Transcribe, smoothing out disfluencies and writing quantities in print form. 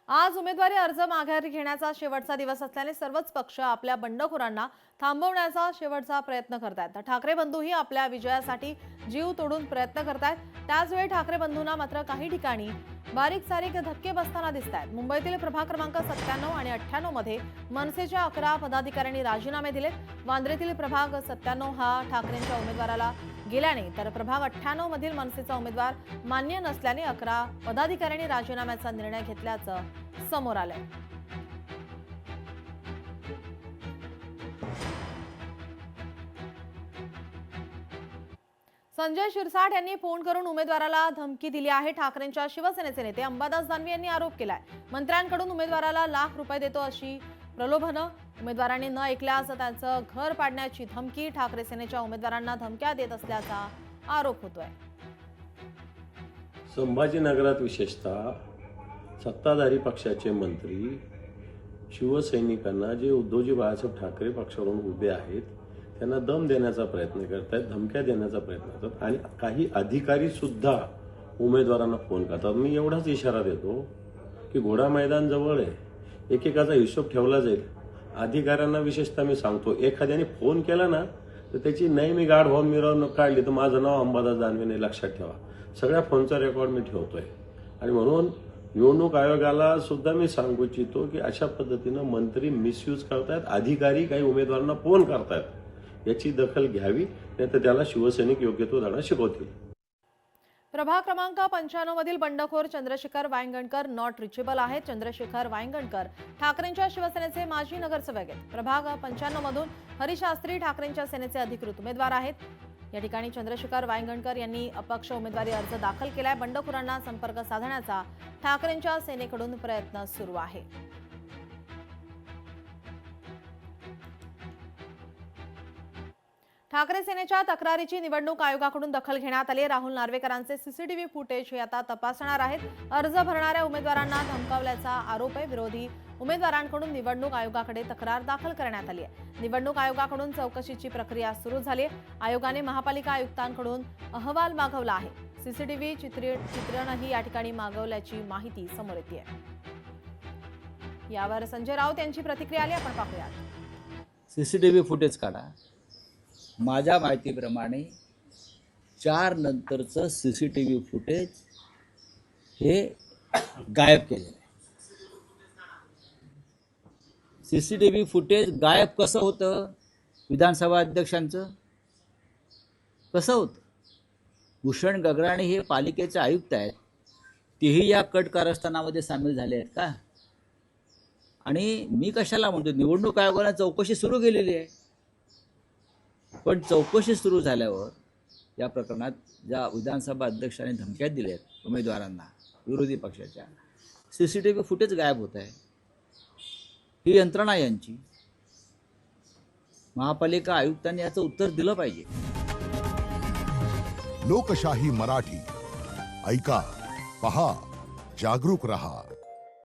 आज उमेदवारी अर्ज माघारी घेण्याचा शेवटचा दिवस असल्याने सर्वच पक्ष आपल्या बंडखोरांना थांबवण्याचा शेवटचा प्रयत्न करतायत। ठाकरे बंधूही आपल्या विजयासाठी जीव तोडून प्रयत्न करतायत। त्याचवेळी ठाकरे बंधूंना मात्र काही ठिकाणी बारीक सारीक धक्के बसताना दिसतायत। मुंबईतील प्रभाग क्रमांक 97 आणि 98 मध्ये मनसेच्या 11 पदाधिकाऱ्यांनी राजीनामे दिले। वांद्रेतील प्रभाग 97 हा ठाकरेंच्या उमेदवाराला गेल्याने तर प्रभाग 98 मधील मनसेचा उमेदवार मान्य नसल्याने 11 पदाधिकाऱ्यांनी राजीनाम्याचा निर्णय घेतल्याचं समोर आलंय। संजय शिरसाट यांनी फोन करून उमेदवाराला धमकी दिली आहे। ठाकरेंच्या शिवसेनेचे नेते अंबादास दानवे यांनी आरोप केलाय। मंत्र्यांकडून उमेदवाराला लाख रुपये देतो अशी प्रलोभनं, उमेदवारांनी न ऐकल्यास त्यांचं घर पाडण्याची धमकी ठाकरे सेनेच्या उमेदवारांना धमक्या देत असल्याचा आरोप होतोय। संभाजीनगरात विशेषतः सत्ताधारी पक्षाचे मंत्री शिवसैनिकांना जे उद्धवजी बाळासाहेब ठाकरे पक्षाकडून उभे आहेत त्यांना दम देण्याचा प्रयत्न करतात, धमक्या देण्याचा प्रयत्न करतात आणि काही अधिकारी सुद्धा उमेदवारांना फोन करतात। मी एवढाच इशारा देतो की घोडा मैदान जवळ आहे, एकेकाचा हिशोब ठेवला जाईल। अधिकाऱ्यांना विशेषतः मी सांगतो, एखाद्याने फोन केला ना तर त्याची नाही मी गाढ होऊन मिरवणूक काढली तर माझं नाव अंबादास दानवे नाही, लक्षात ठेवा। सगळ्या फोनचा रेकॉर्ड मी ठेवतोय आणि म्हणून निवडणूक आयोगाला सुद्धा मी सांगू इच्छितो की अशा पद्धतीनं मंत्री मिसयूज करतायत, अधिकारी काही उमेदवारांना फोन करतायत, याची दखल घ्यावी, नाहीतर त्याला शिवसैनिक योग्य तो धडा शिकवतील। प्रभाग क्रमांक 95 मधील बंडखोर चंद्रशेखर वायंगणकर नॉट रिचेबल आहेत। चंद्रशेखर वायंगणकर ठाकरेंच्या शिवसेनेचे माजी नगरसेवक आहेत। प्रभाग 95 मधून हरिशास्त्री ठाकरेंच्या सेनेचे अधिकृत उमेदवार आहेत। या ठिकाणी चंद्रशेखर वायंगणकर यांनी अपक्ष उमेदवारी अर्ज दाखल केलाय। बंडखोरांना संपर्क साधण्याचा ठाकरेंच्या सेनेकडून प्रयत्न सुरू आहे। ठाकरे सेनेच्या तक्रारीची निवडणूक आयोगाकडून दखल घेण्यात आली। राहुल नार्वेकरांचे सीसीटीव्ही फुटेज हे आता तपासणार आहेत। अर्ज भरणाऱ्या उमेदवारांना धमकावल्याचा आरोप आहे। विरोधी उमेदवारांकडून निवडणूक आयोगाकडे तक्रार दाखल करण्यात आली आहे। निवडणूक आयोगाकडून चौकशीची प्रक्रिया सुरू झाली आहे। आयोगाने महापालिका आयुक्तांकडून अहवाल मागवला आहे। सीसीटीव्ही चित्रणही या ठिकाणी मागवल्याची माहिती समोर येते। यावर संजय राऊत यांची प्रतिक्रिया आली, आपण पाहूयात। सीसीटीव्ही फुटेज काढा। माझ्या माहितीप्रमाणे 4 नंतरचं सीसीटीव्ही फुटेज हे गायब केलेलं आहे। सीसीटीव्ही फुटेज गायब कसं होतं? विधानसभा अध्यक्षांचं कसं होतं? भूषण गगराणी हे पालिकेचे आयुक्त आहेत, तेही या कट कारस्थानामध्ये सामील झाले आहेत का? आणि मी कशाला म्हणतो, निवडणूक आयोगाने चौकशी सुरू केलेली आहे, पण चौकशी सुरू झाल्यावर या प्रकरणात ज्या विधानसभा अध्यक्षांनी धमक्या दिल्या आहेत उमेदवारांना विरोधी पक्षाच्या, सीसीटीव्ही फुटेज गायब होत आहे। ही यंत्रणा यांची, महापालिका आयुक्तांनी याचं उत्तर दिलं पाहिजे। लोकशाही मराठी ऐका, पहा, जागरूक रहा।